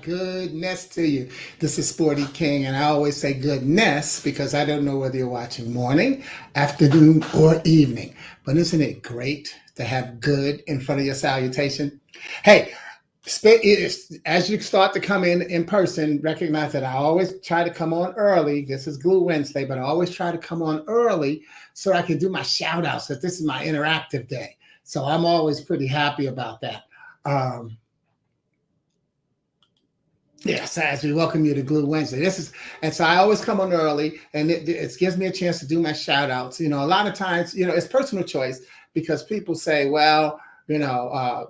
Goodness to you. This is Sporty King, and I always say goodness because I don't know whether you're watching morning, afternoon, or evening. But isn't it great to have good in front of your salutation? Hey, as you start to come in person, recognize that I always try to come on early. This is Glue Wednesday, but I always try to come on early so I can do my shout outs. That this is my interactive day. So I'm always pretty happy about that. Um, Yes, as we welcome you to Glue Wednesday. And so I always come on early, and it gives me a chance to do my shout outs. A lot of times, it's personal choice because people say, well, I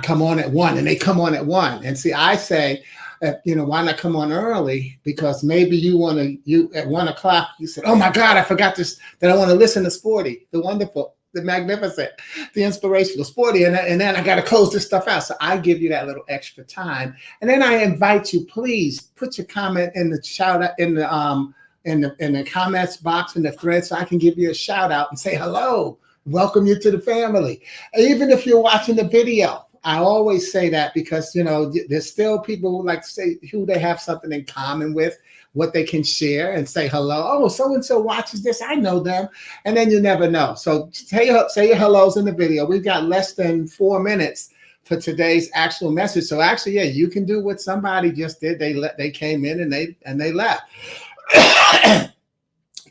come on at 1 and they come on at 1. And see, I say, why not come on early? Because maybe you at 1 o'clock, you said, oh my God, I forgot this, that I want to listen to Sporty, the wonderful, the magnificent, the inspirational, Sporty, and then I got to close this stuff out. So I give you that little extra time, and then I invite you. Please put your comment in the shout out in the comments box in the thread, so I can give you a shout out and say hello, welcome you to the family. Even if you're watching the video, I always say that because there's still people who like to say who they have something in common with, what they can share and say hello. Oh, so and so watches this. I know them, and then you never know. So say your hellos in the video. We've got less than 4 minutes for today's actual message. So actually, yeah, you can do what somebody just did. They came in and they left.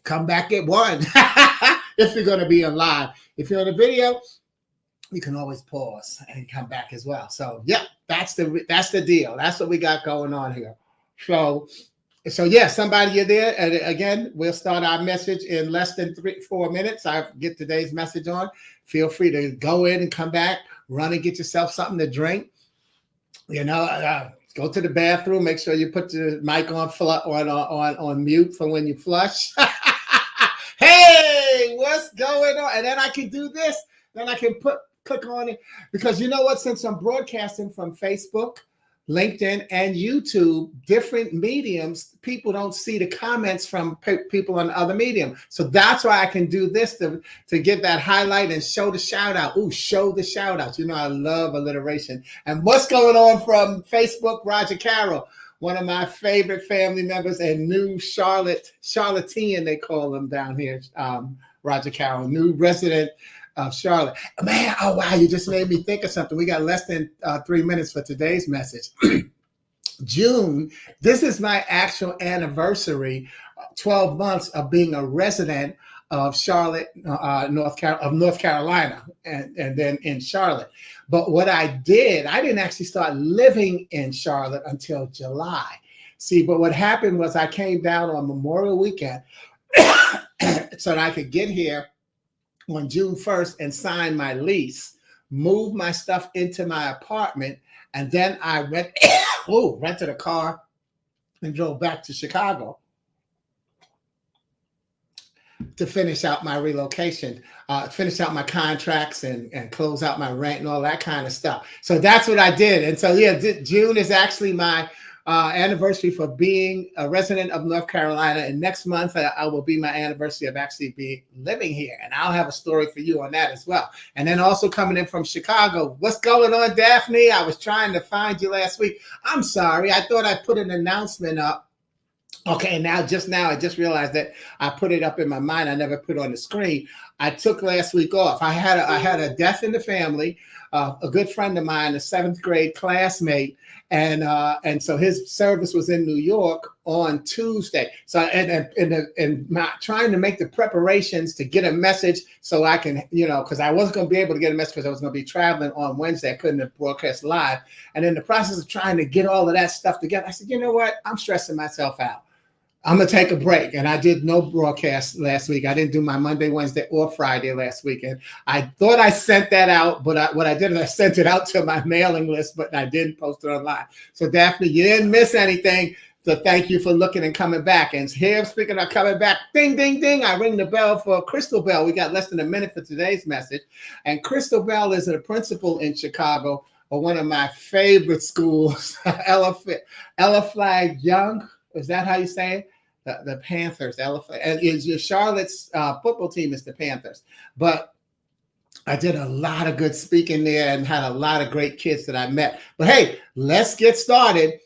Come back at 1 if you're going to be on live. If you're on a video, you can always pause and come back as well. So yeah, that's the deal. That's what we got going on here. So yeah, somebody you're there. And again, we'll start our message in less than 4 minutes. I get today's message on. Feel free to go in and come back, run and get yourself something to drink. Go to the bathroom. Make sure you put the mic on mute for when you flush. Hey, what's going on? And then I can do this. Then I can click on it because you know what? Since I'm broadcasting from Facebook, LinkedIn, and YouTube, different mediums, people don't see the comments from people on the other medium. So that's why I can do this to give that highlight and show the shout out. Ooh, show the shout outs. I love alliteration. And what's going on from Facebook? Rogercarole, one of my favorite family members and new Charlottean, they call them down here. Rogercarole, new resident of Charlotte. Man, oh wow, you just made me think of something. We got less than 3 minutes for today's message. June, this is my actual anniversary, 12 months of being a resident of Charlotte, North Carolina, and then in Charlotte. But what I didn't actually start living in Charlotte until July. See, but what happened was I came down on Memorial Weekend so that I could get here on June 1st and sign my lease, move my stuff into my apartment, and then I rented a car and drove back to Chicago to finish out my relocation, finish out my contracts and close out my rent and all that kind of stuff. So that's what I did. And so, yeah, June is actually my anniversary for being a resident of North Carolina. And next month, I will be my anniversary of actually living here. And I'll have a story for you on that as well. And then also coming in from Chicago, what's going on, Daphne? I was trying to find you last week. I'm sorry. I thought I put an announcement up. Okay, now I just realized that I put it up in my mind. I never put it on the screen. I took last week off. I had a death in the family. A good friend of mine, a 7th grade classmate, and so his service was in New York on Tuesday. So and trying to make the preparations to get a message so I can, because I wasn't going to be able to get a message because I was going to be traveling on Wednesday. I couldn't have broadcast live. And in the process of trying to get all of that stuff together, I said, you know what? I'm stressing myself out. I'm going to take a break. And I did no broadcast last week. I didn't do my Monday, Wednesday, or Friday last week. And I thought I sent that out, but what I did is I sent it out to my mailing list, but I didn't post it online. So Daphne, you didn't miss anything. So thank you for looking and coming back. And here, speaking of coming back, ding, ding, ding, I ring the bell for Crystal Bell. We got less than a minute for today's message. And Crystal Bell is a principal in Chicago of one of my favorite schools, Ella Flagg Young. Is that how you say it? The Panthers, and Charlotte's football team is the Panthers. But I did a lot of good speaking there and had a lot of great kids that I met. But hey, let's get started.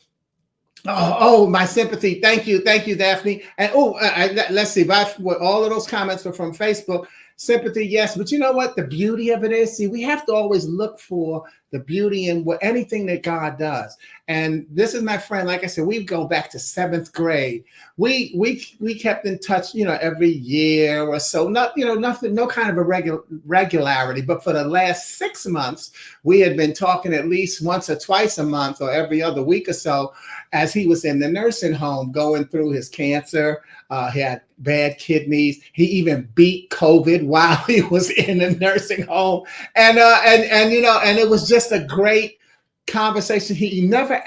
My sympathy. Thank you, Daphne. And let's see. All of those comments were from Facebook. Sympathy, yes, but you know what? The beauty of it is, see, we have to always look for the beauty in anything that God does. And this is my friend. Like I said, we go back to seventh grade. We kept in touch, every year or so. Nothing, no kind of a regularity. But for the last 6 months, we had been talking at least once or twice a month, or every other week or so, as he was in the nursing home going through his cancer. He had bad kidneys. He even beat COVID while he was in the nursing home, and it was just a great conversation. He never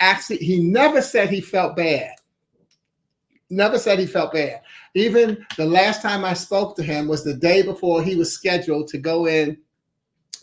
said he felt bad. Never said he felt bad. Even the last time I spoke to him was the day before he was scheduled to go in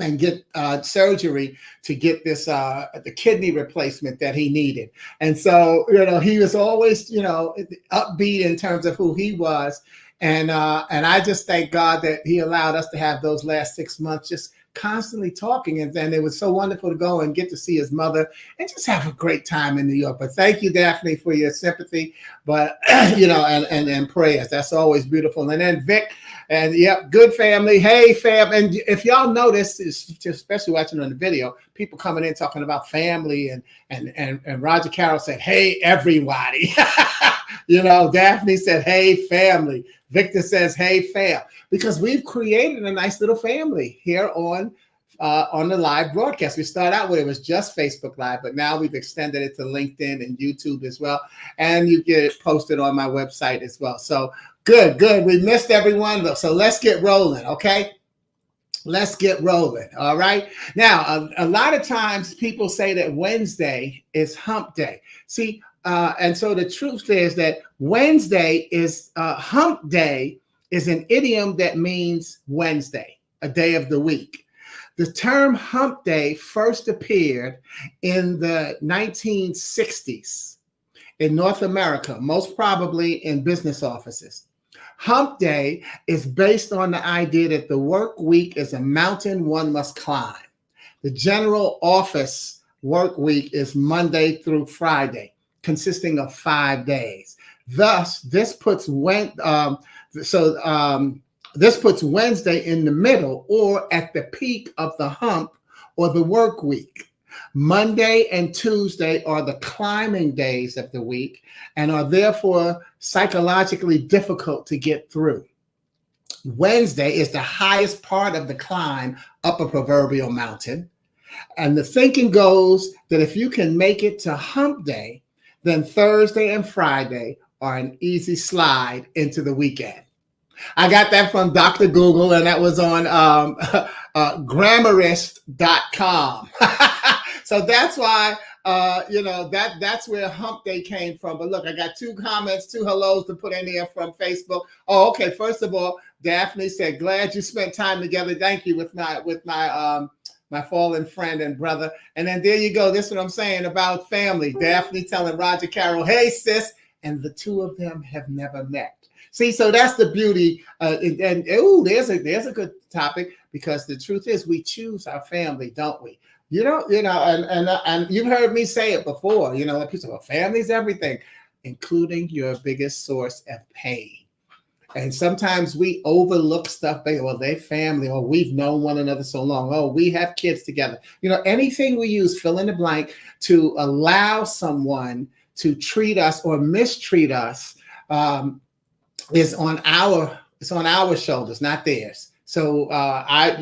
and get surgery to get this the kidney replacement that he needed. And so, he was always, upbeat in terms of who he was. And I just thank God that he allowed us to have those last 6 months just constantly talking. And then it was so wonderful to go and get to see his mother and just have a great time in New York. But thank you, Daphne, for your sympathy, but, and prayers. That's always beautiful. And then Vic, and yep, good family. Hey, fam. And if y'all notice, especially watching on the video, people coming in talking about family, and Rogercarole said, hey, everybody. Daphne said, hey, family. Victor says, hey, fam. Because we've created a nice little family here on the live broadcast. We started out with it was just Facebook Live, but now we've extended it to LinkedIn and YouTube as well. And you get it posted on my website as well. So good. We missed everyone. So let's get rolling, okay? Let's get rolling, all right? Now, a lot of times people say that Wednesday is hump day. See, and so the truth is that Wednesday is hump day is an idiom that means Wednesday, a day of the week. The term hump day first appeared in the 1960s in North America, most probably in business offices. Hump day is based on the idea that the work week is a mountain one must climb. The general office work week is Monday through Friday, consisting of 5 days. Thus, this puts Wednesday in the middle or at the peak of the hump or the work week. Monday and Tuesday are the climbing days of the week and are therefore psychologically difficult to get through. Wednesday is the highest part of the climb up a proverbial mountain. And the thinking goes that if you can make it to hump day, then Thursday and Friday are an easy slide into the weekend. I got that from Dr. Google, and that was on grammarist.com. So that's why, that's where hump day came from. But look, I got 2 comments, 2 hellos to put in there from Facebook. Oh, okay. First of all, Daphne said, glad you spent time together. Thank you with my fallen friend and brother. And then there you go. This is what I'm saying about family. Daphne telling Rogercarole, hey, sis. And the 2 of them have never met. See, so that's the beauty. There's a good topic, because the truth is we choose our family, don't we? And you've heard me say it before, people say, well, family's everything, including your biggest source of pain. And sometimes we overlook stuff. Well, they're family, or we've known one another so long. Oh, we have kids together. Anything we use, fill in the blank, to allow someone to treat us or mistreat us is on our shoulders, not theirs. So that's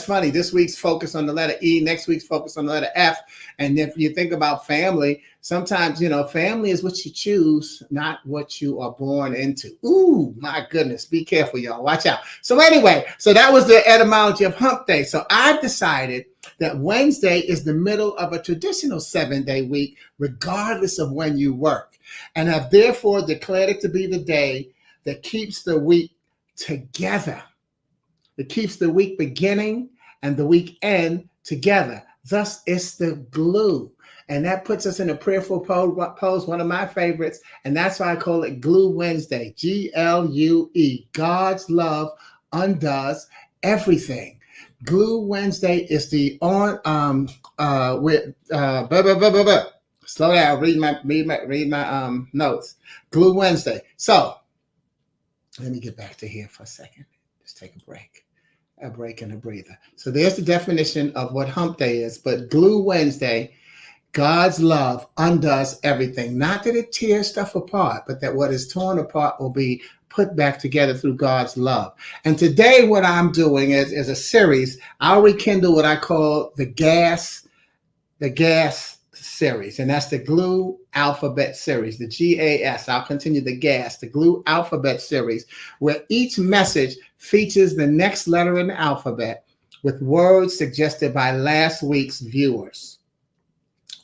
funny. This week's focus on the letter E, next week's focus on the letter F. And if you think about family, sometimes, family is what you choose, not what you are born into. Ooh, my goodness. Be careful, y'all. Watch out. So anyway, so that was the etymology of hump day. So I've decided that Wednesday is the middle of a traditional 7-day week, regardless of when you work, and have therefore declared it to be the day that keeps the week together. It keeps the week beginning and the week end together. Thus, it's the glue. And that puts us in a prayerful pose, one of my favorites. And that's why I call it Glue Wednesday, Glue. God's love undoes everything. Glue Wednesday is the blah, blah, blah, blah, blah. Slow down. Read my notes. Glue Wednesday. So let me get back to here for a second. Just take a break and a breather. So there's the definition of what hump day is. But Glue Wednesday, God's love undoes everything. Not that it tears stuff apart, but that what is torn apart will be put back together through God's love. And today what I'm doing is a series. I'll rekindle what I call the gas series. And that's the Glue Alphabet series, the GAS. I'll continue the Glue Alphabet series, where each message features the next letter in the alphabet with words suggested by last week's viewers.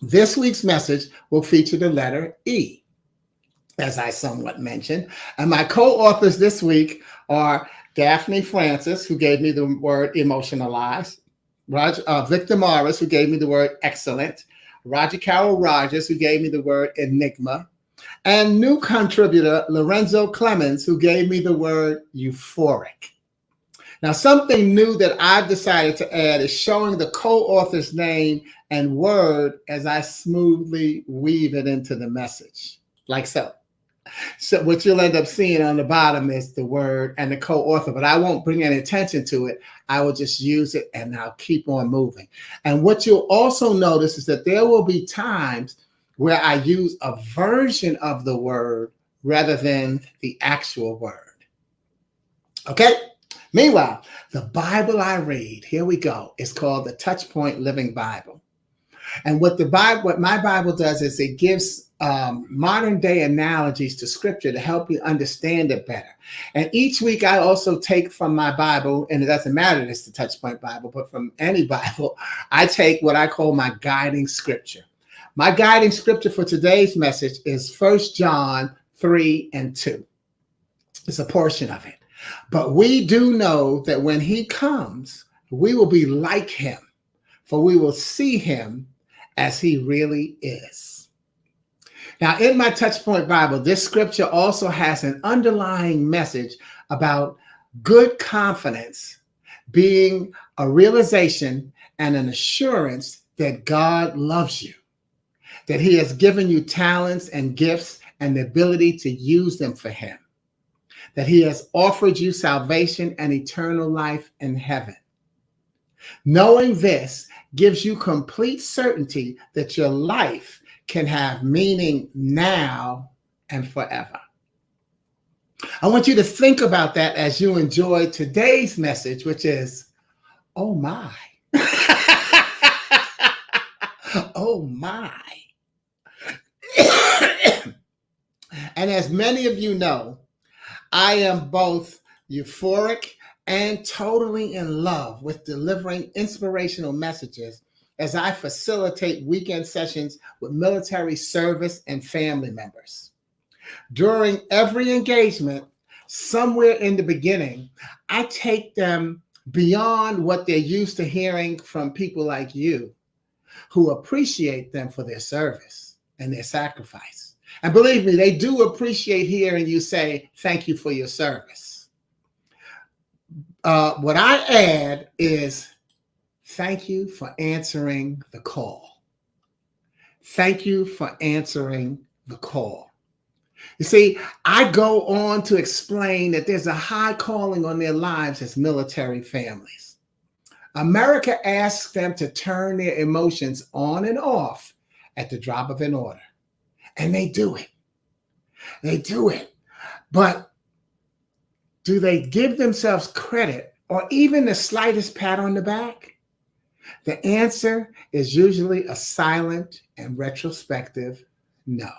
This week's message will feature the letter E, as I somewhat mentioned. And my co-authors this week are Daphne Francis, who gave me the word Emotionalize, Victor Morris, who gave me the word excellent, Rogercarole Rogers, who gave me the word Enigma, and new contributor Lorenzo Clemmons, who gave me the word Euphoric. Now, something new that I've decided to add is showing the co-author's name and word as I smoothly weave it into the message, like so. So what you'll end up seeing on the bottom is the word and the co-author, but I won't bring any attention to it. I will just use it and I'll keep on moving. And what you'll also notice is that there will be times where I use a version of the word rather than the actual word. Okay? Meanwhile, the Bible I read, here we go, is called the Touchpoint Living Bible. And what my Bible does is it gives modern day analogies to scripture to help you understand it better. And each week I also take from my Bible, and it doesn't matter if it's the Touchpoint Bible, but from any Bible, I take what I call my guiding scripture. My guiding scripture for today's message is 1 John 3:2. It's a portion of it. But we do know that when he comes, we will be like him, for we will see him as he really is. Now, in my Touchpoint Bible, this scripture also has an underlying message about good confidence being a realization and an assurance that God loves you, that he has given you talents and gifts and the ability to use them for him, that he has offered you salvation and eternal life in heaven. Knowing this gives you complete certainty that your life can have meaning now and forever. I want you to think about that as you enjoy today's message, which is, oh my. Oh my. And as many of you know, I am both euphoric and totally in love with delivering inspirational messages as I facilitate weekend sessions with military service and family members. During every engagement, somewhere in the beginning, I take them beyond what they're used to hearing from people like you who appreciate them for their service and their sacrifice. And believe me, they do appreciate hearing you say, thank you for your service. What I add is, thank you for answering the call. Thank you for answering the call. You see, I go on to explain that there's a high calling on their lives as military families. America asks them to turn their emotions on and off at the drop of an order. And they do it. They do it. But do they give themselves credit or even the slightest pat on the back? The answer is usually a silent and retrospective no.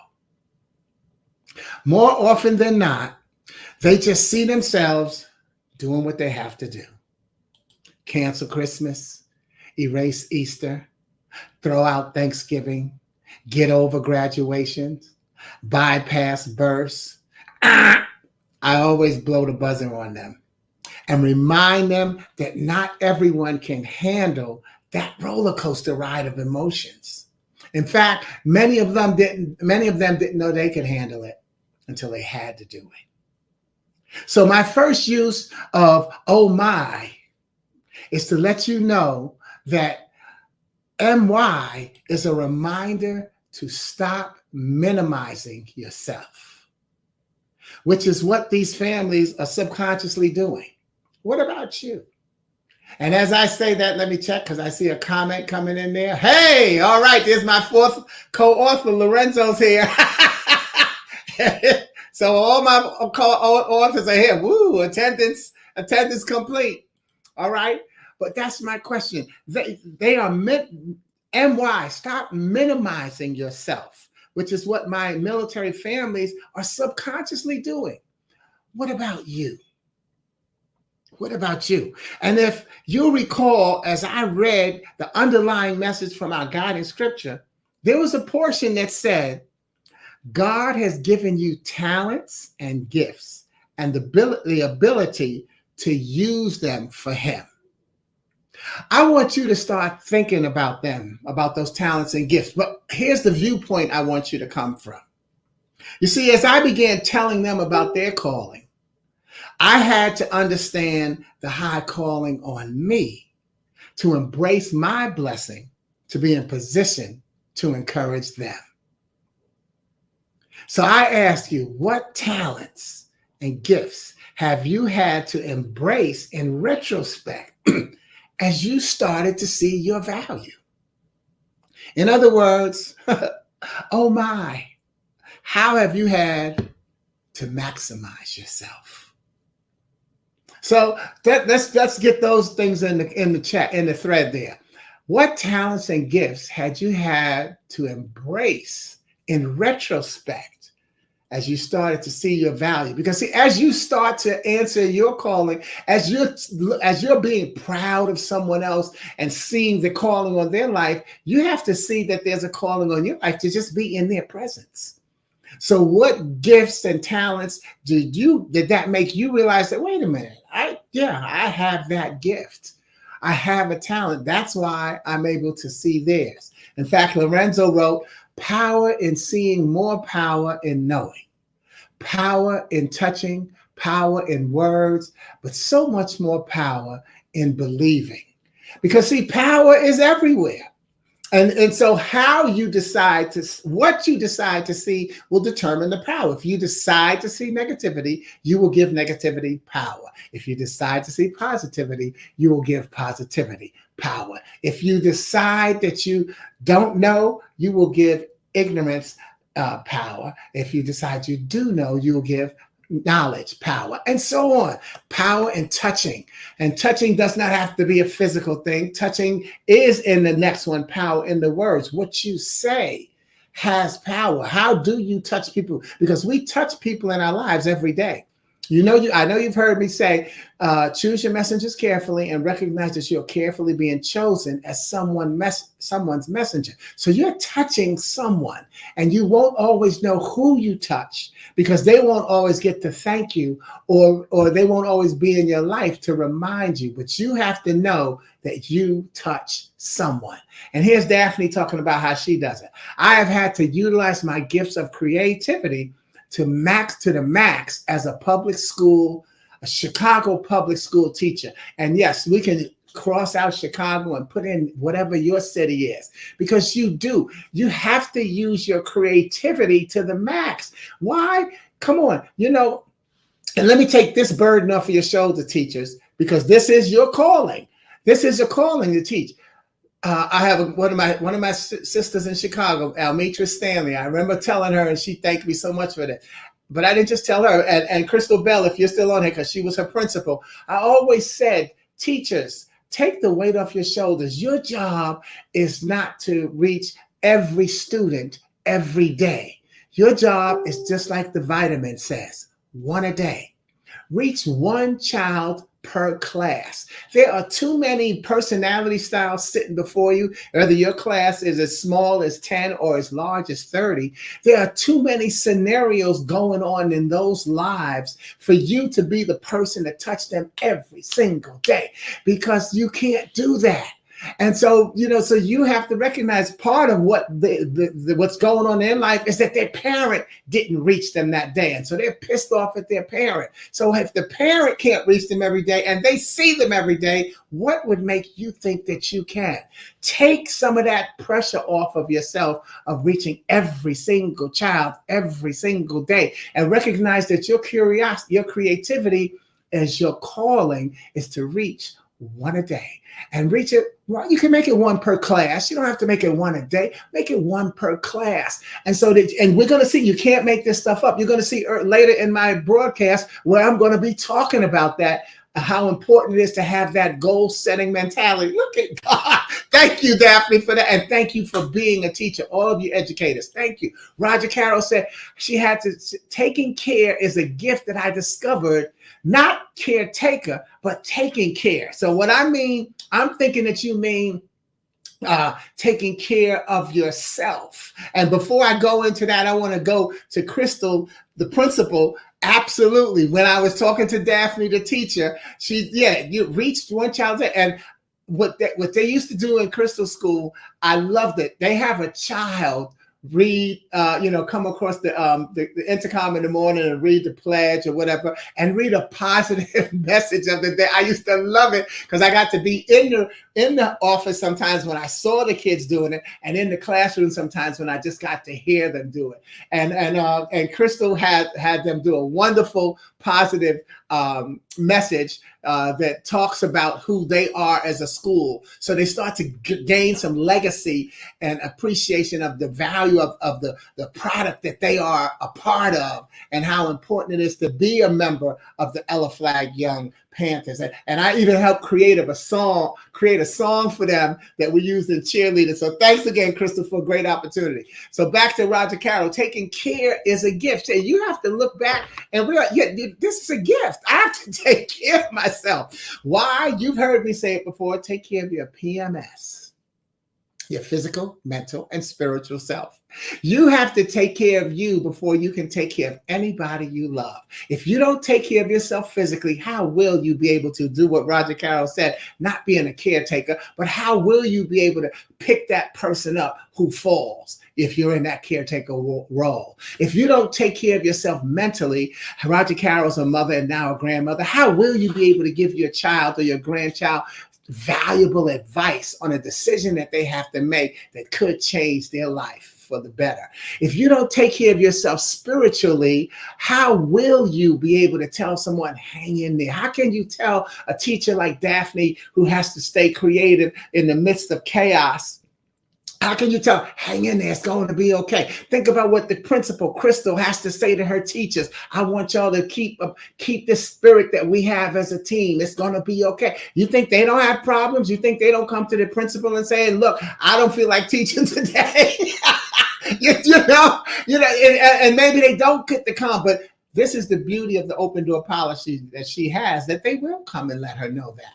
More often than not, they just see themselves doing what they have to do. Cancel Christmas, erase Easter, throw out Thanksgiving, get over graduations, bypass births. I always blow the buzzer on them and remind them that not everyone can handle that roller coaster ride of emotions. In fact, many of them didn't know they could handle it until they had to do it. So my first use of oh my is to let you know that MY is a reminder to stop minimizing yourself, which is what these families are subconsciously doing. What about you? And as I say that, let me check because I see a comment coming in there. Hey, all right, there's my fourth co-author, Lorenzo's here. So all my co-authors are here. Woo, attendance complete. All right, but that's my question. They are MY, stop minimizing yourself, which is what my military families are subconsciously doing. What about you? What about you? And if you recall, as I read the underlying message from our guiding scripture, there was a portion that said, God has given you talents and gifts and the ability to use them for him. I want you to start thinking about them, about those talents and gifts. But here's the viewpoint I want you to come from. You see, as I began telling them about their calling, I had to understand the high calling on me to embrace my blessing, to be in position to encourage them. So I ask you, what talents and gifts have you had to embrace in retrospect as you started to see your value? In other words, oh my, how have you had to maximize yourself? So let's get those things in the chat, in the thread there. What talents and gifts had you had to embrace in retrospect as you started to see your value? Because see, as you start to answer your calling, as you're being proud of someone else and seeing the calling on their life, you have to see that there's a calling on your life to just be in their presence. So what gifts and talents did that make you realize that, wait a minute, I have that gift. I have a talent. That's why I'm able to see theirs. In fact, Lorenzo wrote, power in seeing, more power in knowing, power in touching, power in words, but so much more power in believing. Because see, power is everywhere. And so what you decide to see will determine the power. If you decide to see negativity, you will give negativity power. If you decide to see positivity, you will give positivity power. If you decide that you don't know, you will give ignorance power. If you decide you do know, you will give knowledge power, and so on. Power in touching. And touching does not have to be a physical thing. Touching is in the next one, power in the words. What you say has power. How do you touch people? Because we touch people in our lives every day. I know you've heard me say, choose your messengers carefully and recognize that you're carefully being chosen as someone's messenger. So you're touching someone, and you won't always know who you touch because they won't always get to thank you, or they won't always be in your life to remind you. But you have to know that you touch someone. And here's Daphne talking about how she does it. I have had to utilize my gifts of creativity to the max as a Chicago public school teacher. And yes, we can cross out Chicago and put in whatever your city is, because you have to use your creativity to the max. Why? Come on, and let me take this burden off of your shoulder, teachers, because this is your calling. This is your calling to teach. I have one of my sisters in Chicago, Almitra Stanley. I remember telling her, and she thanked me so much for that. But I didn't just tell her. And Crystal Bell, if you're still on here, because she was her principal, I always said, teachers, take the weight off your shoulders. Your job is not to reach every student every day. Your job is just like the vitamin says, one a day. Reach one child per class. There are too many personality styles sitting before you, whether your class is as small as 10 or as large as 30. There are too many scenarios going on in those lives for you to be the person to touch them every single day, because you can't do that. And so, so you have to recognize part of what what's going on in life is that their parent didn't reach them that day. And so they're pissed off at their parent. So if the parent can't reach them every day and they see them every day, what would make you think that you can? Take some of that pressure off of yourself of reaching every single child every single day, and recognize that your curiosity, your creativity, as your calling is to reach one a day, and reach it. Well, you can make it one per class. You don't have to make it one a day. Make it one per class. And so, and we're going to see, you can't make this stuff up. You're going to see later in my broadcast where I'm going to be talking about that, how important it is to have that goal setting mentality. Look at God. Thank you, Daphne, for that. And thank you for being a teacher, all of you educators. Thank you. Rogercarole said she had to, taking care is a gift that I discovered, not caretaker, but taking care. So what I mean, I'm thinking that you mean taking care of yourself. And before I go into that, I want to go to Crystal, the principal. Absolutely. When I was talking to Daphne, the teacher, you reached one child. And what they used to do in Crystal School, I loved it. They have a child read, come across the intercom in the morning and read the pledge or whatever, and read a positive message of the day. I used to love it because I got to be in the office sometimes when I saw the kids doing it, and in the classroom sometimes when I just got to hear them do it. And Crystal had them do a wonderful positive message that talks about who they are as a school. So they start to gain some legacy and appreciation of the value of the product that they are a part of, and how important it is to be a member of the Ella Flagg Young Panthers. And I even helped create a song for them that we used in cheerleading. So thanks again, Crystal, for a great opportunity. So back to Rogercarole. Taking care is a gift. And you have to look back and realize, this is a gift. I have to take care of myself. Why? You've heard me say it before. Take care of your PMS, your physical, mental, and spiritual self. You have to take care of you before you can take care of anybody you love. If you don't take care of yourself physically, how will you be able to do what Rogercarole said, not being a caretaker, but how will you be able to pick that person up who falls if you're in that caretaker role? If you don't take care of yourself mentally, Rogercarole's a mother and now a grandmother, how will you be able to give your child or your grandchild valuable advice on a decision that they have to make that could change their life for the better? If you don't take care of yourself spiritually, how will you be able to tell someone, hang in there? How can you tell a teacher like Daphne, who has to stay creative in the midst of chaos, how can you tell, hang in there, it's going to be okay? Think about what the principal, Crystal, has to say to her teachers. I want y'all to keep this spirit that we have as a team. It's going to be okay. You think they don't have problems? You think they don't come to the principal and say, look, I don't feel like teaching today? And maybe they don't get the come, but this is the beauty of the open door policy that she has, that they will come and let her know that.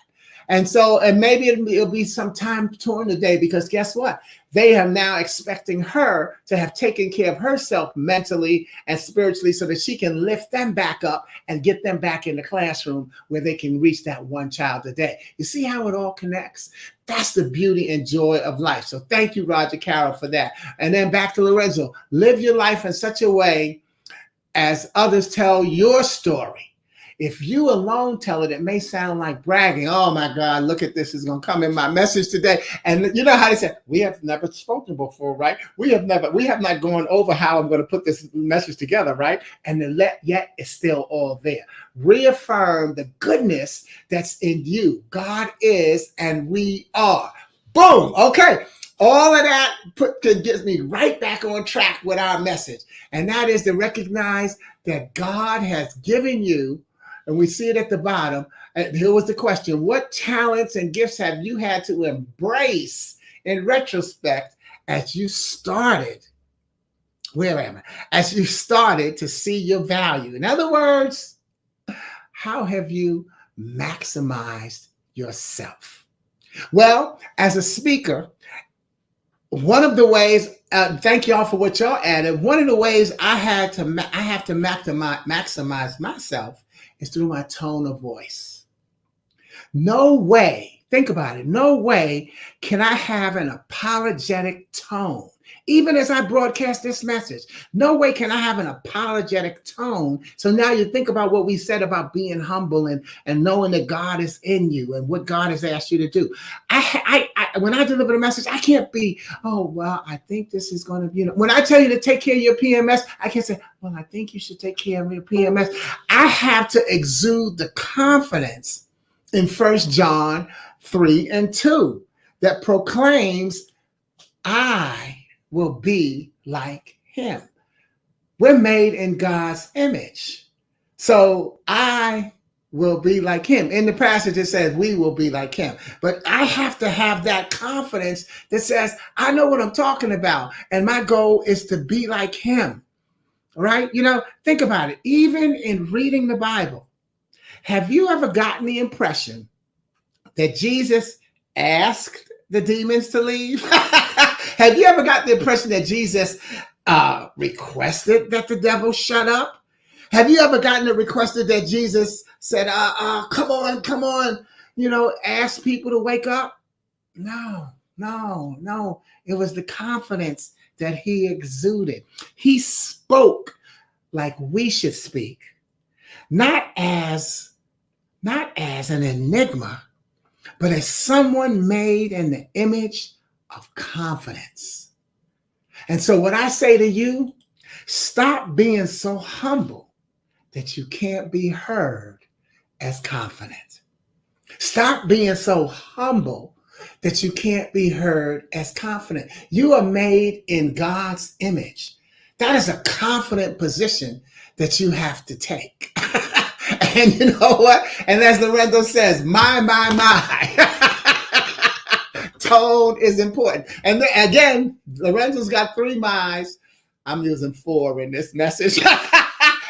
And so, and maybe it'll be some time during the day, because guess what? They are now expecting her to have taken care of herself mentally and spiritually so that she can lift them back up and get them back in the classroom where they can reach that one child a day. You see how it all connects? That's the beauty and joy of life. So thank you, Rogercarole, for that. And then back to Lorenzo. Live your life in such a way as others tell your story. If you alone tell it, it may sound like bragging. Oh my God, look at this, is going to come in my message today. And you know how they say, we have never spoken before, right? We have not gone over how I'm going to put this message together, right? And yet it's still all there. Reaffirm the goodness that's in you. God is, and we are. Boom. Okay. All of that gets me right back on track with our message. And that is to recognize that God has given you, and we see it at the bottom. And here was the question: what talents and gifts have you had to embrace in retrospect as you started? Where am I? As you started to see your value. In other words, how have you maximized yourself? Well, as a speaker, one of the ways, thank y'all for what y'all added. One of the ways I have to maximize myself is through my tone of voice. No way Think about it. No way can I have an apologetic tone. Even as I broadcast this message, no way can I have an apologetic tone. So now you think about what we said about being humble and knowing that God is in you and what God has asked you to do. When I deliver the message, I can't be, oh, well, I think this is going to, when I tell you to take care of your PMS, I can't say, well, I think you should take care of your PMS. I have to exude the confidence in 1 John 3:2 that proclaims, I will be like him. We're made in God's image. So I will be like him. In the passage, it says we will be like him. But I have to have that confidence that says, I know what I'm talking about. And my goal is to be like him. Right? Think about it. Even in reading the Bible, have you ever gotten the impression that Jesus asked the demons to leave? Have you ever got the impression that Jesus requested that the devil shut up? Have you ever gotten the requested that Jesus said, come on, ask people to wake up? No. It was the confidence that he exuded. He spoke like we should speak, not as an enigma, but as someone made in the image of confidence. And so what I say to you, stop being so humble that you can't be heard as confident. Stop being so humble that you can't be heard as confident. You are made in God's image. That is a confident position that you have to take. And you know what? And as Lorenzo says, my. Tone is important. And then, again, Lorenzo's got 3 my's. I'm using 4 in this message.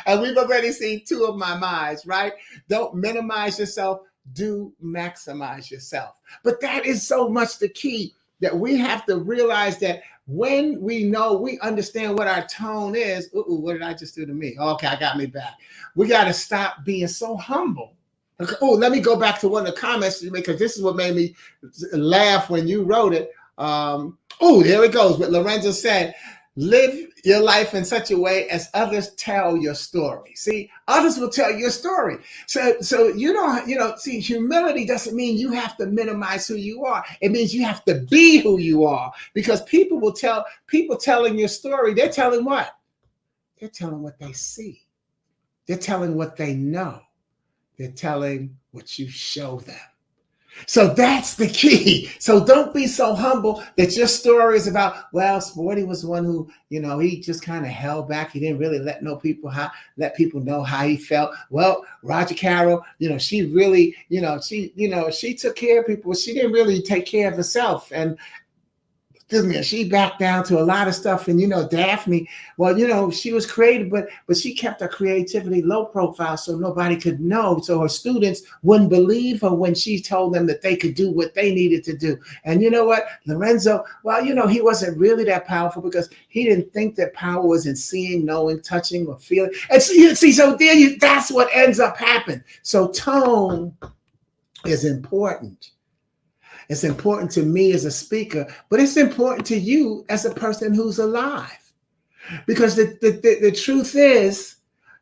And we've already seen 2 of my my's, right? Don't minimize yourself. Do maximize yourself. But that is so much the key, that we have to realize that when we understand what our tone is. What did I just do to me? Okay, I got me back. We got to stop being so humble. Oh, let me go back to one of the comments because this is what made me laugh when you wrote it. There it goes. What Lorenzo said, live your life in such a way as others tell your story. See, others will tell your story. So see, humility doesn't mean you have to minimize who you are. It means you have to be who you are, because people telling your story, they're telling what? They're telling what they see. They're telling what they know. They're telling what you show them. So that's the key. So don't be so humble that your story is about, well, Sporty was one who, he just kind of held back. He didn't really let people know how he felt. Well, Rogercarole, she really, she took care of people. She didn't really take care of herself. And she backed down to a lot of stuff. And, Daphne, well, she was creative, but she kept her creativity low profile so nobody could know. So her students wouldn't believe her when she told them that they could do what they needed to do. And you know what? Lorenzo, well, he wasn't really that powerful because he didn't think that power was in seeing, knowing, touching, or feeling. And see, so that's what ends up happening. So tone is important. It's important to me as a speaker, but it's important to you as a person who's alive. Because the truth is,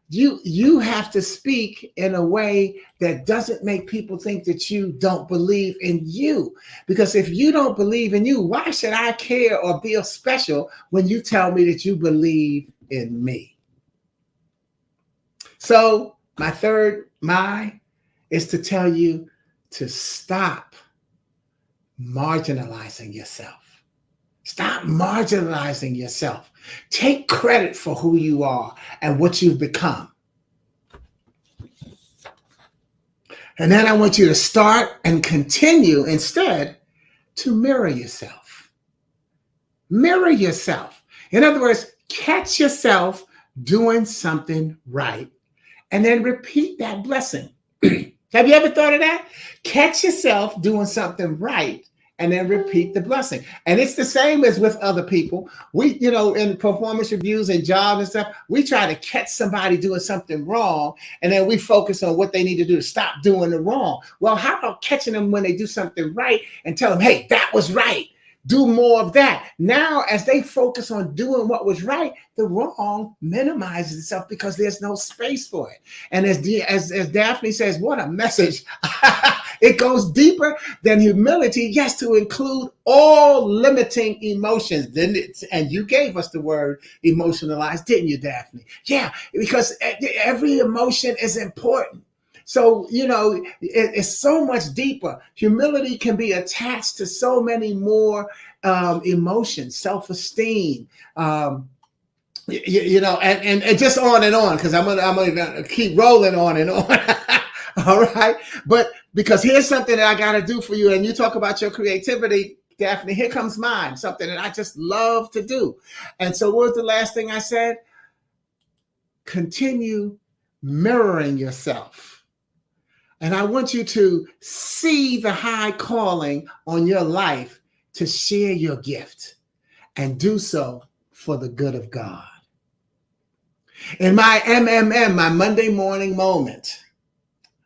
you have to speak in a way that doesn't make people think that you don't believe in you. Because if you don't believe in you, why should I care or feel special when you tell me that you believe in me? So my third is to tell you to stop marginalizing yourself. Stop marginalizing yourself. Take credit for who you are and what you've become. And then I want you to start and continue instead to mirror yourself. Mirror yourself. In other words, catch yourself doing something right and then repeat that blessing. Have you ever thought of that? Catch yourself doing something right and then repeat the blessing. And it's the same as with other people. We, in performance reviews and jobs and stuff, we try to catch somebody doing something wrong, and then we focus on what they need to do to stop doing the wrong. Well, how about catching them when they do something right and tell them, hey, that was right. Do more of that. Now, as they focus on doing what was right, the wrong minimizes itself because there's no space for it. And as Daphne says, what a message. It goes deeper than humility, yes, to include all limiting emotions. Didn't it? And you gave us the word emotionalize, didn't you, Daphne? Yeah, because every emotion is important. So, it's so much deeper. Humility can be attached to so many more emotions, self-esteem, and just on and on, because I'm gonna keep rolling on and on. All right. But because here's something that I got to do for you. And you talk about your creativity, Daphne, here comes mine, something that I just love to do. And so what was the last thing I said? Continue mirroring yourself. And I want you to see the high calling on your life to share your gift and do so for the good of God. In my my Monday morning moment,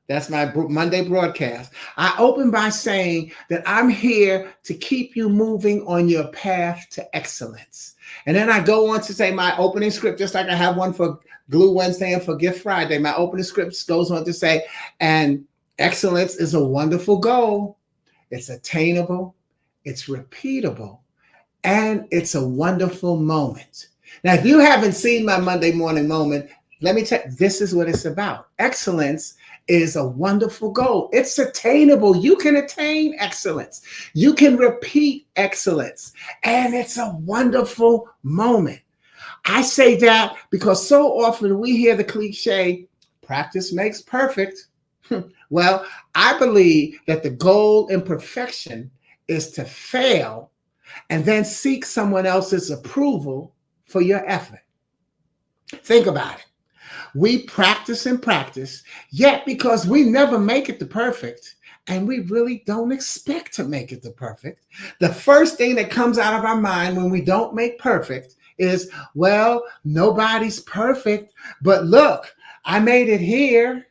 that's my Monday broadcast, I open by saying that I'm here to keep you moving on your path to excellence. And then I go on to say my opening script, just like I have one for Glue Wednesday and for Gift Friday. My opening script goes on to say, and excellence is a wonderful goal. It's attainable, it's repeatable, and it's a wonderful moment. Now, if you haven't seen my Monday morning moment, let me tell you, this is what it's about. Excellence is a wonderful goal. It's attainable. You can attain excellence. You can repeat excellence. And it's a wonderful moment. I say that because so often we hear the cliche, practice makes perfect. Well, I believe that the goal in perfection is to fail and then seek someone else's approval for your effort. Think about it. We practice and practice, yet because we never make it to perfect, and we really don't expect to make it to perfect, the first thing that comes out of our mind when we don't make perfect is, well, nobody's perfect, but look, I made it here.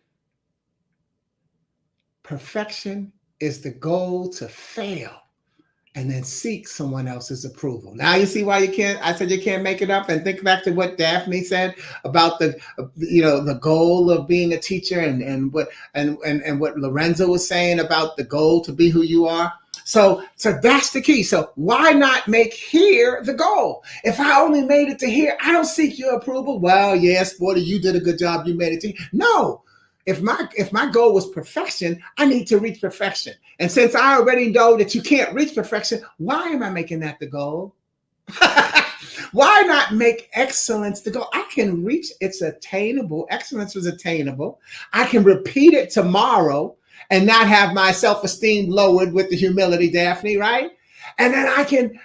Perfection is the goal to fail and then seek someone else's approval. Now you see why I said you can't make it up. And think back to what Daphne said about the goal of being a teacher and what Lorenzo was saying about the goal to be who you are. So that's the key. So why not make here the goal? If I only made it to here, I don't seek your approval. Well, yes, Sporty, you did a good job. You made it to here. No. If my goal was perfection, I need to reach perfection. And since I already know that you can't reach perfection, why am I making that the goal? Why not make excellence the goal? I can reach, it's attainable. Excellence is attainable. I can repeat it tomorrow and not have my self-esteem lowered with the humility, Daphne, right? And then I can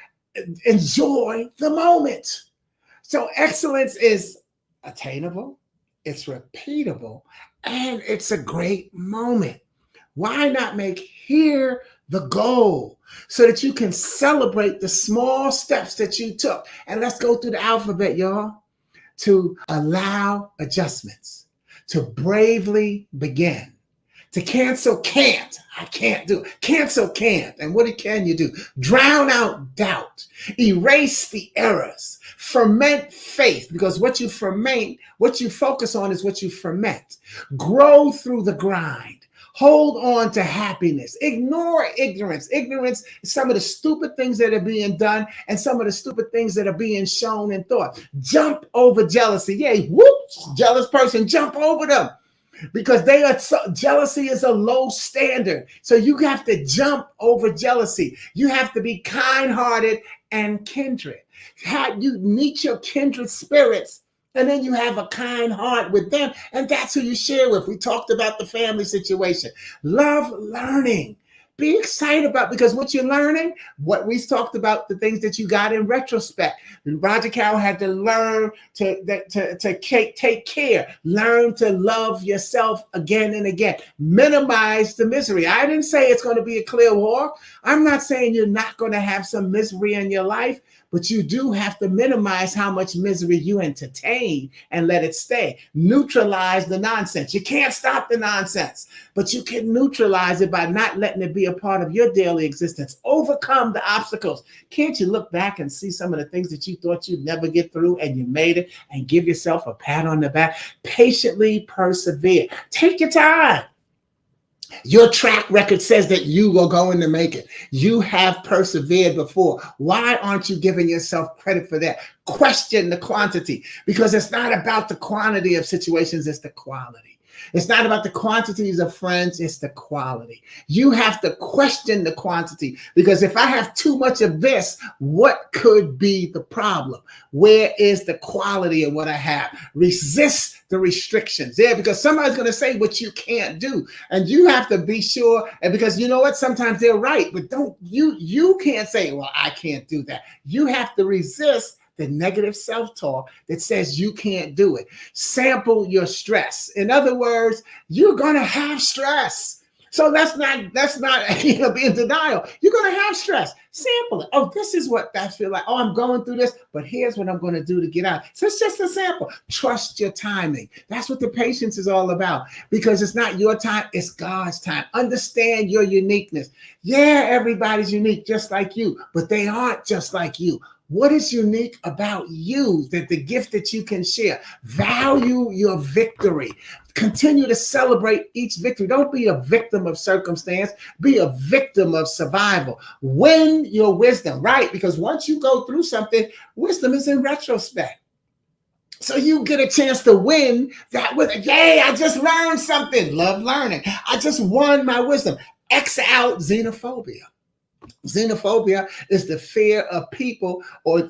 enjoy the moment. So excellence is attainable, it's repeatable, and it's a great moment. Why not make here the goal so that you can celebrate the small steps that you took? And let's go through the alphabet, y'all. To allow adjustments, to bravely begin, to cancel can't. I can't do it. Cancel can't. And what can you do? Drown out doubt. Erase the errors. Ferment faith, because what you ferment, what you focus on is what you ferment. Grow through the grind. Hold on to happiness. Ignore ignorance. Ignorance is some of the stupid things that are being done and some of the stupid things that are being shown and thought. Jump over jealousy. Yay, whoops, jealous person, jump over them. Because jealousy is a low standard. So you have to jump over jealousy. You have to be kind-hearted and kindred. You meet your kindred spirits, and then you have a kind heart with them, and that's who you share with. We talked about the family situation. Love learning. Be excited about, because what you're learning, what we talked about, the things that you got in retrospect. Rogercarole had to learn to take care, learn to love yourself again and again, minimize the misery. I didn't say it's going to be a clear walk. I'm not saying you're not going to have some misery in your life, but you do have to minimize how much misery you entertain and let it stay. Neutralize the nonsense. You can't stop the nonsense, but you can neutralize it by not letting it be a part of your daily existence. Overcome the obstacles. Can't you look back and see some of the things that you thought you'd never get through and you made it, and give yourself a pat on the back? Patiently persevere. Take your time. Your track record says that you are going to make it. You have persevered before. Why aren't you giving yourself credit for that? Question the quantity, because it's not about the quantity of situations, it's the quality. It's not about the quantities of friends, it's the quality. You have to question the quantity, because if I have too much of this, what could be the problem? Where is the quality of what I have? Resist the restrictions. Yeah, because somebody's going to say what you can't do, and you have to be sure. And because you know what, sometimes they're right, but you can't say, well, I can't do that. You have to resist the negative self-talk that says you can't do it. Sample your stress. In other words, you're going to have stress. So that's not be in denial. You're going to have stress. Sample it. Oh, this is what I feel like. Oh, I'm going through this, but here's what I'm going to do to get out. So it's just a sample. Trust your timing. That's what the patience is all about, because it's not your time, it's God's time. Understand your uniqueness. Yeah, everybody's unique just like you, but they aren't just like you. What is unique about you, that the gift that you can share? Value your victory. Continue to celebrate each victory. Don't be a victim of circumstance. Be a victim of survival. Win your wisdom, right? Because once you go through something, wisdom is in retrospect. So you get a chance to win that with, yay, I just learned something. Love learning. I just won my wisdom. X out xenophobia. Xenophobia is the fear of people or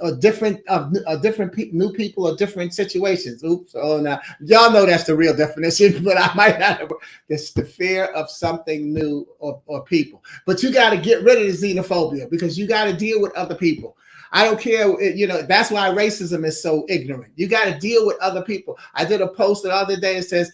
new people or different situations. Oops. Oh, now y'all know that's the real definition, but I might not have. It's the fear of something new or people. But you got to get rid of the xenophobia, because you got to deal with other people. I don't care, that's why racism is so ignorant. You got to deal with other people. I did a post the other day that says,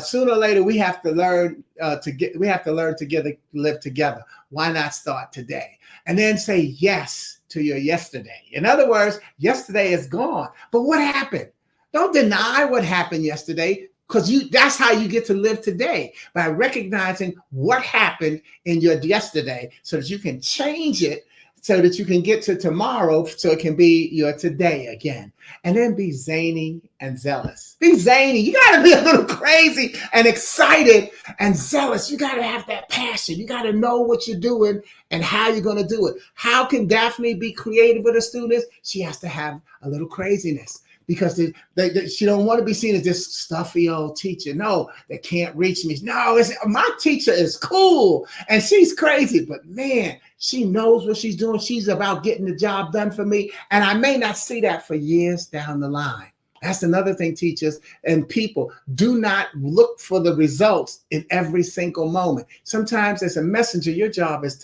sooner or later we have to learn to live together. Why not start today? And then say yes to your yesterday. In other words, yesterday is gone. But what happened? Don't deny what happened yesterday, because that's how you get to live today, by recognizing what happened in your yesterday so that you can change it, so that you can get to tomorrow, so it can be your today again. And then be zany and zealous. Be zany. You got to be a little crazy and excited and zealous. You got to have that passion. You got to know what you're doing and how you're going to do it. How can Daphne be creative with her students? She has to have a little craziness, because she don't want to be seen as this stuffy old teacher. No, they can't reach me. No, my teacher is cool and she's crazy, but man, she knows what she's doing. She's about getting the job done for me. And I may not see that for years down the line. That's another thing, teachers and people. Do not look for the results in every single moment. Sometimes as a messenger, your job is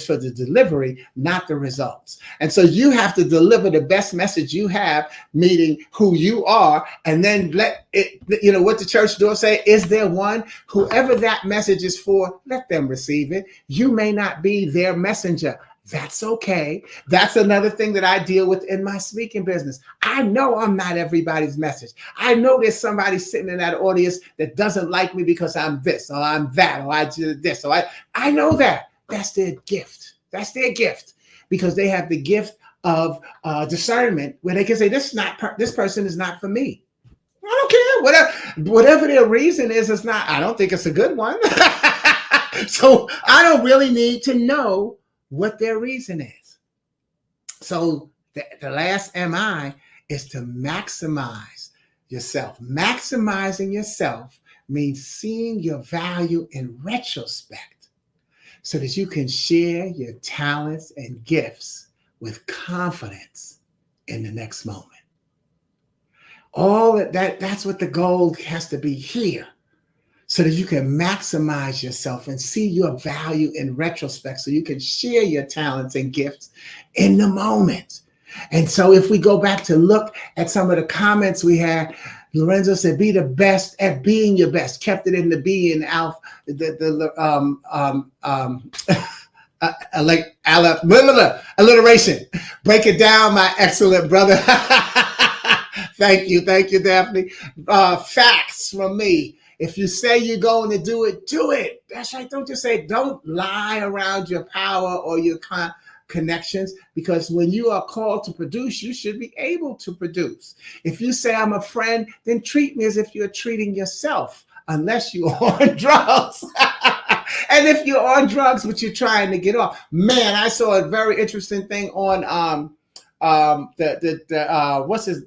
for the delivery, not the results. And so you have to deliver the best message you have, meaning who you are, and then let it, what the church door say, is there one? Whoever that message is for, let them receive it. You may not be their messenger. That's okay. That's another thing that I deal with in my speaking business. I know I'm not everybody's message. I know there's somebody sitting in that audience that doesn't like me because I'm this or I'm that or I did this. So I know that. That's their gift. That's their gift, because they have the gift of discernment, where they can say, this person is not for me. I don't care. Whatever their reason is, it's not. I don't think it's a good one. So I don't really need to know what their reason is. So the last MI is to maximize yourself. Maximizing yourself means seeing your value in retrospect, so that you can share your talents and gifts with confidence in the next moment. All that's what the goal has to be here. so that you can maximize yourself and see your value in retrospect, so you can share your talents and gifts in the moment. And so if we go back to look at some of the comments we had, Lorenzo said, be the best at being your best. Kept it in the B and Alf, alliteration. Break it down, my excellent brother. Thank you, Daphne. Facts from me. If you say you're going to do it, do it. That's right. Don't just say, don't lie around your power or your connections, because when you are called to produce, you should be able to produce. If you say I'm a friend, then treat me as if you're treating yourself, unless you're on drugs. And if you're on drugs, but you're trying to get off. Man, I saw a very interesting thing on what's his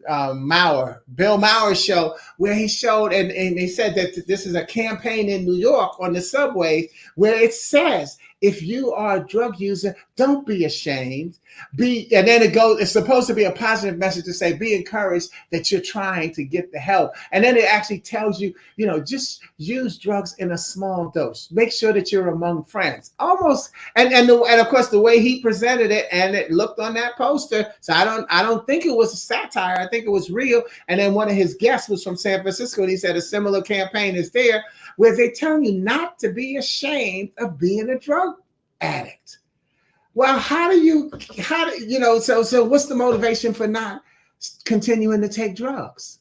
Bill Maher's show, where he showed and he said that this is a campaign in New York on the subways where it says, if you are a drug user, don't be ashamed. And then it's supposed to be a positive message to say, be encouraged that you're trying to get the help. And then it actually tells you, just use drugs in a small dose. Make sure that you're among friends. Almost, and of course the way he presented it, and it looked on that poster. So I don't think it was a satire. I think it was real. And then one of his guests was from San Francisco, and he said a similar campaign is there, where they tell you not to be ashamed of being a drug addict. Well, so what's the motivation for not continuing to take drugs?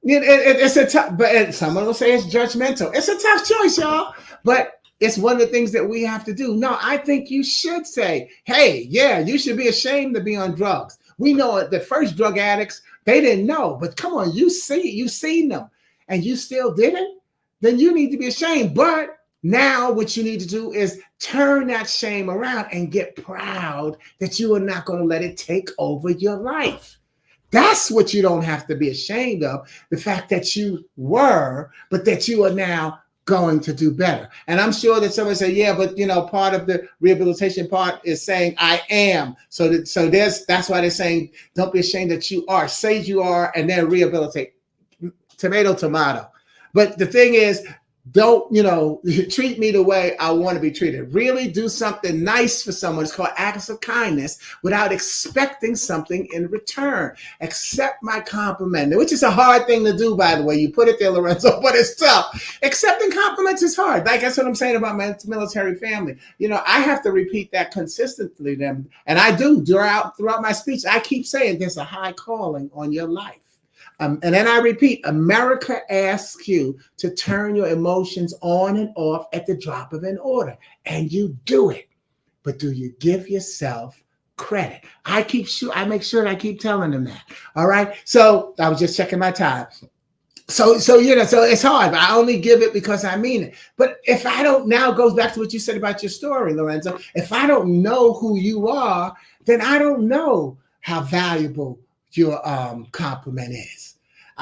It's a tough, but someone will say it's judgmental. It's a tough choice, y'all, but it's one of the things that we have to do. No, I think you should say, hey, yeah, you should be ashamed to be on drugs. We know the first drug addicts, they didn't know, but come on, you've seen them and you still didn't, then you need to be ashamed. But now what you need to do is turn that shame around and get proud that you are not going to let it take over your life. That's what you don't have to be ashamed of, the fact that you were, but that you are now going to do better. And I'm sure that someone say, yeah, but part of the rehabilitation part is saying I am. So that's why they're saying don't be ashamed that you are. Say you are, and then rehabilitate. Tomato. But the thing is, don't, treat me the way I want to be treated. Really do something nice for someone. It's called acts of kindness without expecting something in return. Accept my compliment, which is a hard thing to do, by the way. You put it there, Lorenzo, but it's tough. Accepting compliments is hard. Like, that's what I'm saying about my military family. I have to repeat that consistently to them. And I do throughout my speech. I keep saying there's a high calling on your life. And then I repeat, America asks you to turn your emotions on and off at the drop of an order, and you do it. But do you give yourself credit? I make sure that I keep telling them that. All right. So I was just checking my time. So it's hard, but I only give it because I mean it. But if I don't, now it goes back to what you said about your story, Lorenzo. If I don't know who you are, then I don't know how valuable your compliment is.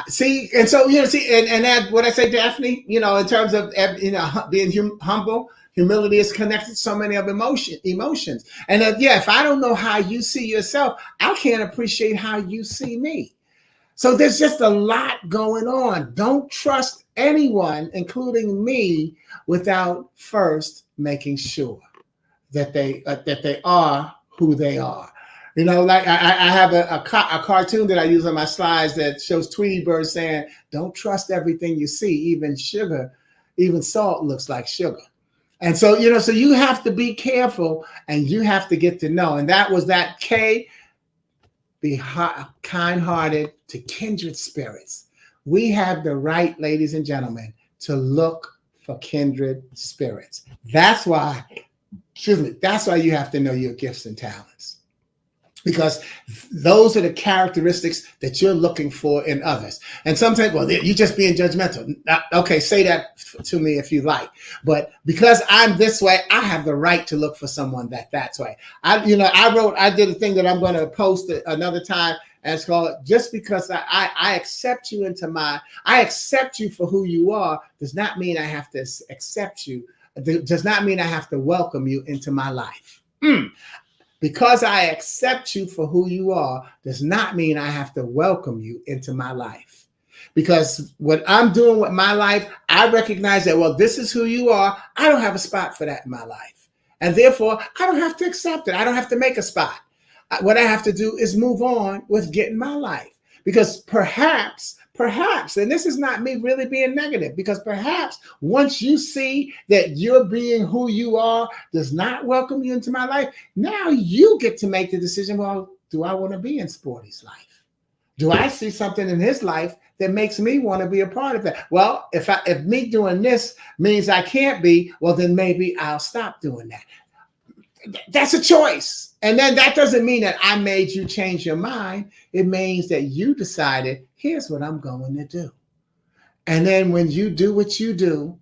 See, and so and that what I say, Daphne, in terms of being humble, humility is connected to so many of emotions. And if I don't know how you see yourself, I can't appreciate how you see me. So there's just a lot going on. Don't trust anyone, including me, without first making sure that they are who they are. Like I have a cartoon that I use on my slides that shows Tweety Bird saying, don't trust everything you see, even salt looks like sugar. And so, so you have to be careful and you have to get to know. And that was that K, be kind-hearted to kindred spirits. We have the right, ladies and gentlemen, to look for kindred spirits. That's why you have to know your gifts and talents. Because those are the characteristics that you're looking for in others. And sometimes, you're just being judgmental. Okay, say that to me if you like. But because I'm this way, I have the right to look for someone that's way. I did a thing that I'm going to post another time, and it's called, just because I accept you I accept you for who you are, does not mean I have to accept you. Does not mean I have to welcome you into my life. Because I accept you for who you are does not mean I have to welcome you into my life. Because what I'm doing with my life, I recognize that, well, this is who you are. I don't have a spot for that in my life. And therefore, I don't have to accept it. I don't have to make a spot. What I have to do is move on with getting my life. Because perhaps, and this is not me really being negative, because perhaps once you see that you're being who you are does not welcome you into my life, now you get to make the decision, well, do I want to be in Sporty's life? Do I see something in his life that makes me want to be a part of that? Well, if me doing this means I can't be, well, then maybe I'll stop doing that. That's a choice. And then that doesn't mean that I made you change your mind. It means that you decided, here's what I'm going to do. And then when you do what you do,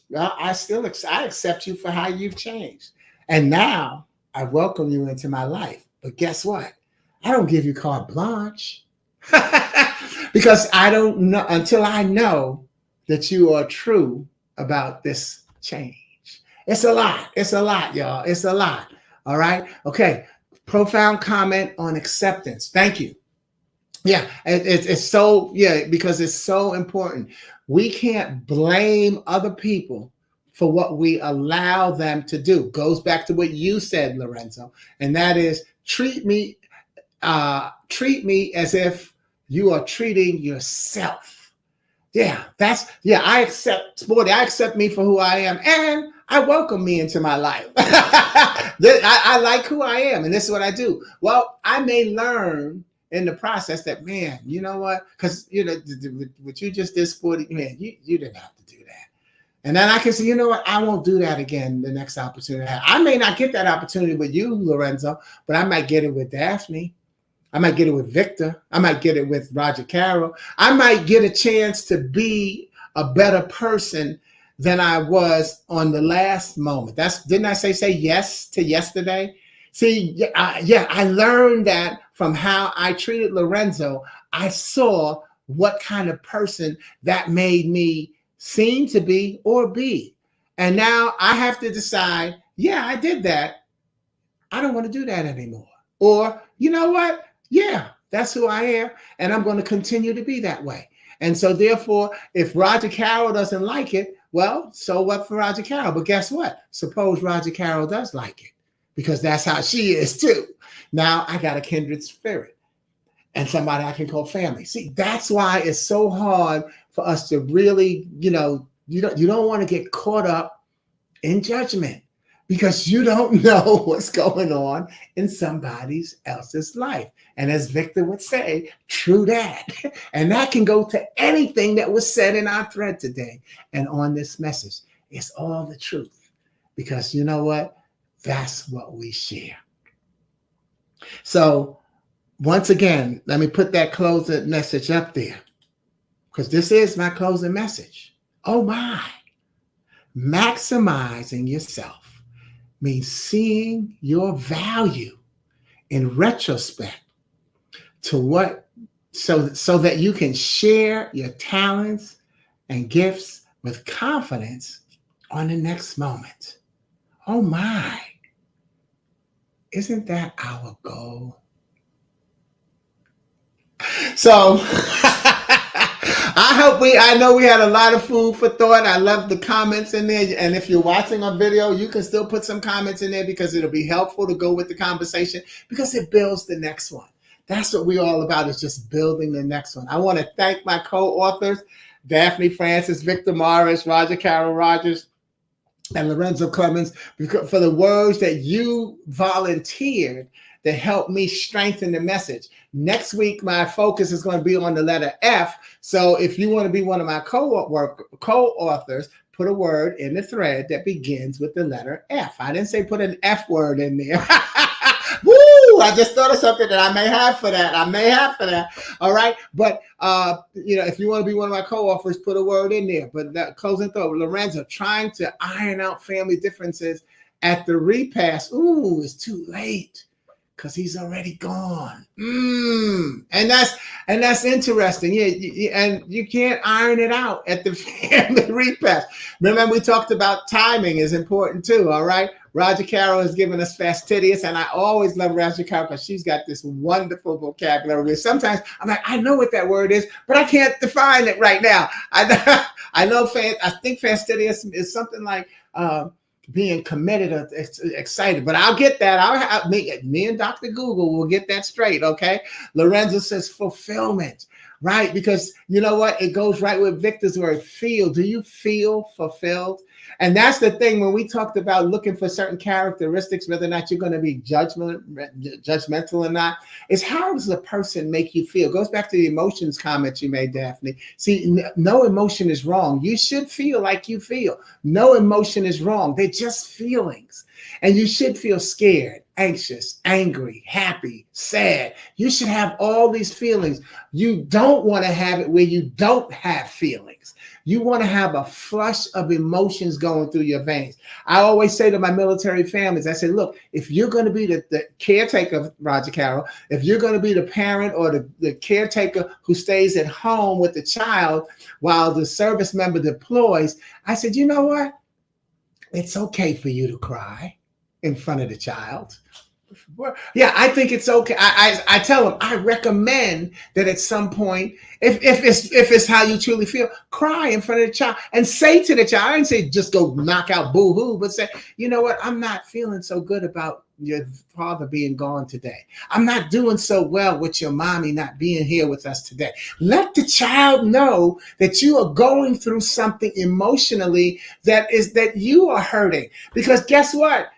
well, I accept you for how you've changed. And now I welcome you into my life. But guess what? I don't give you carte blanche. Because I don't know until I know that you are true about this change. It's a lot. It's a lot, y'all. It's a lot. All right. Okay. Profound comment on acceptance. Thank you. Yeah. It's so, because it's so important. We can't blame other people for what we allow them to do. Goes back to what you said, Lorenzo. And that is treat me as if you are treating yourself. I accept Sporty. I accept me for who I am. And I welcome me into my life. I like who I am, and this is what I do. Well, I may learn in the process that, man, you know what? Because what you just did, Sporty, man, you didn't have to do that. And then I can say, you know what? I won't do that again the next opportunity. I may not get that opportunity with you, Lorenzo, but I might get it with Daphne. I might get it with Victor. I might get it with Rogercarole. I might get a chance to be a better person than I was on the last moment. Didn't I say yes to yesterday? See, I learned that from how I treated Lorenzo. I saw what kind of person that made me seem to be or be. And now I have to decide, I did that. I don't want to do that anymore. Or, you know what? Yeah, that's who I am. And I'm going to continue to be that way. And so therefore, if Rogercarole doesn't like it, well, so what for Rogercarole? But guess what? Suppose Rogercarole does like it, because that's how she is too. Now I got a kindred spirit and somebody I can call family. See, that's why it's so hard for us to really, you don't want to get caught up in judgment, because you don't know what's going on in somebody else's life. And as Victor would say, true that. And that can go to anything that was said in our thread today and on this message. It's all the truth, because you know what? That's what we share. So once again, let me put that closing message up there, because this is my closing message. Oh my, maximizing yourself means seeing your value in retrospect to what, so that you can share your talents and gifts with confidence on the next moment. Oh my, isn't that our goal? So I know we had a lot of food for thought. I love the comments in there. And if you're watching on video, you can still put some comments in there, because it'll be helpful to go with the conversation, because it builds the next one. That's what we're all about, is just building the next one. I want to thank my co-authors, Daphne Francis, Victor Morris, Rogercarole Rogers, and Lorenzo Clemmons, for the words that you volunteered that helped me strengthen the message. Next week, my focus is going to be on the letter F. So if you want to be one of my co-authors, put a word in the thread that begins with the letter F. I didn't say put an F word in there. Woo! I just thought of something that I may have for that. All right. But, if you want to be one of my co-authors, put a word in there. But that closing thought, Lorenzo, trying to iron out family differences at the repass. Ooh, it's too late, because he's already gone. And And that's interesting. Yeah, and you can't iron it out at the family repast. Remember, we talked about timing is important too, all right? Rogercarole has given us fastidious, and I always love Rogercarole because she's got this wonderful vocabulary. Where sometimes I'm like, I know what that word is, but I can't define it right now. I know. I think fastidious is something like being committed or excited, but I'll get that. I'll have me and Dr. Google will get that straight. Okay. Lorenzo says fulfillment, right? Because you know what? It goes right with Victor's word, feel. Do you feel fulfilled? And that's the thing when we talked about looking for certain characteristics, whether or not you're going to be judgmental or not, is how does the person make you feel? It goes back to the emotions comment you made, Daphne. See, no emotion is wrong. You should feel like you feel. No emotion is wrong. They're just feelings. And you should feel scared, anxious, angry, happy, sad. You should have all these feelings. You don't want to have it where you don't have feelings. You want to have a flush of emotions going through your veins. I always say to my military families, I say, look, if you're going to be the caretaker, Rogercarole, if you're going to be the parent or the caretaker who stays at home with the child while the service member deploys, I said, you know what? It's okay for you to cry in front of the child. Yeah, I think it's okay. I tell them I recommend that at some point, if it's how you truly feel, cry in front of the child and say to the child. I didn't say just go knock out boo-hoo, but say, you know what, I'm not feeling so good about your father being gone today. I'm not doing so well with your mommy not being here with us today. Let the child know that you are going through something emotionally that you are hurting. Because guess what?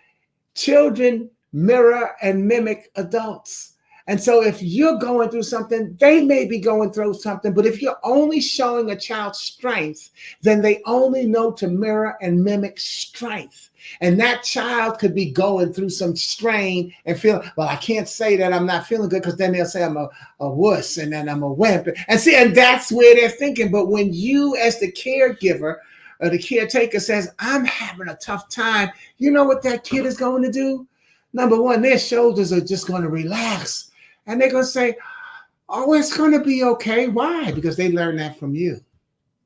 Children mirror and mimic adults. And so if you're going through something, they may be going through something. But if you're only showing a child strength, then they only know to mirror and mimic strength. And that child could be going through some strain and feel, well, I can't say that I'm not feeling good because then they'll say I'm a wuss and then I'm a wimp. And that's where they're thinking. But when you as the caregiver or the caretaker says, I'm having a tough time, you know what that kid is going to do? Number one, their shoulders are just going to relax. And they're going to say, oh, it's going to be okay. Why? Because they learned that from you.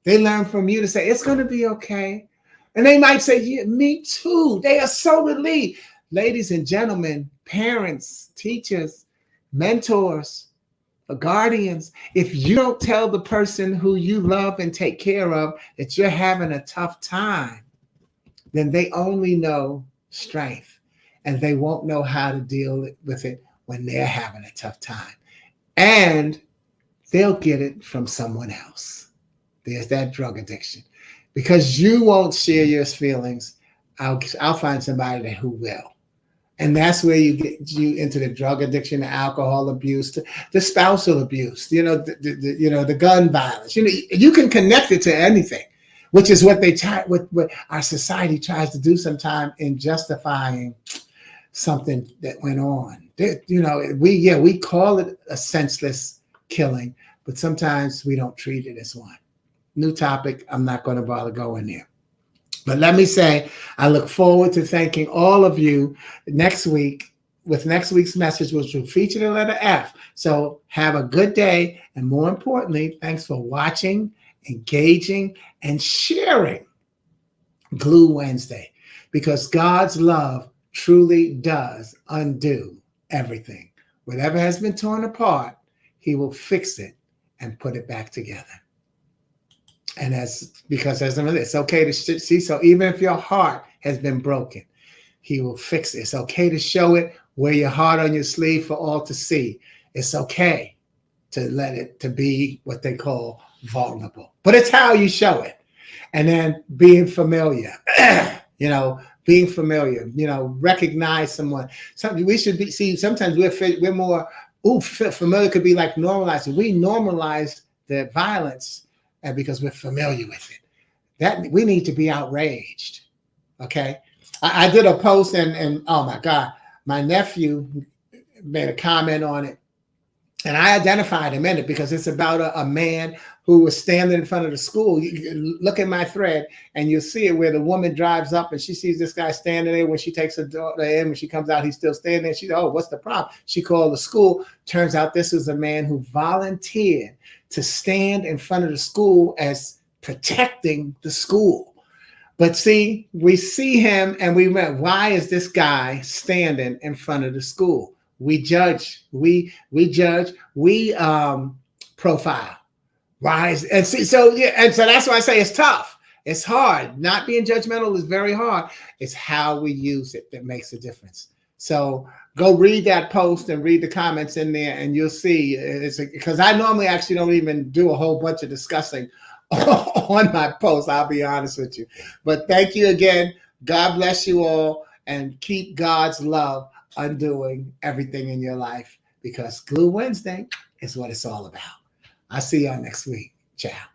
They learned from you to say, it's going to be okay. And they might say, yeah, me too. They are so relieved. Ladies and gentlemen, parents, teachers, mentors, guardians, if you don't tell the person who you love and take care of that you're having a tough time, then they only know strength. And they won't know how to deal with it when they're having a tough time. And they'll get it from someone else. There's that drug addiction. Because you won't share your feelings, I'll find somebody who will. And that's where you get you into the drug addiction, the alcohol abuse, the spousal abuse, the gun violence. You can connect it to anything, which is what what our society tries to do sometimes in justifying something that went on. We call it a senseless killing, but sometimes we don't treat it as one. New topic. I'm not going to bother going there. But let me say, I look forward to thanking all of you next week with next week's message, which will feature the letter F. So have a good day. And more importantly, thanks for watching, engaging, and sharing Glue Wednesday, because God's love truly does undo everything. Whatever has been torn apart, he will fix it and put it back together. And it's okay to see. So even if your heart has been broken, he will fix it. It's okay to show it. Wear your heart on your sleeve for all to see. It's okay to let it to be what they call vulnerable. But it's how you show it. And then being familiar, being familiar, recognize someone. Something we should be. See, sometimes we're more. Familiar could be like normalizing. We normalize the violence, and because we're familiar with it, that we need to be outraged. Okay, I did a post, and oh my God, my nephew made a comment on it, and I identified him in it because it's about a man who was standing in front of the school. You look at my thread and you'll see it where the woman drives up and she sees this guy standing there. When she takes her daughter in, when she comes out, he's still standing there. She's, oh, what's the problem? She called the school. Turns out this was a man who volunteered to stand in front of the school as protecting the school. But see, we see him and we went, why is this guy standing in front of the school? We judge, we judge, we profile. Rise and see. So yeah, and so that's why I say it's tough. It's hard. Not being judgmental is very hard. It's how we use it that makes a difference. So go read that post and read the comments in there, and you'll see. It's because I normally actually don't even do a whole bunch of discussing on my post. I'll be honest with you. But thank you again. God bless you all, and keep God's love undoing everything in your life, because Glue Wednesday is what it's all about. I'll see y'all next week. Ciao.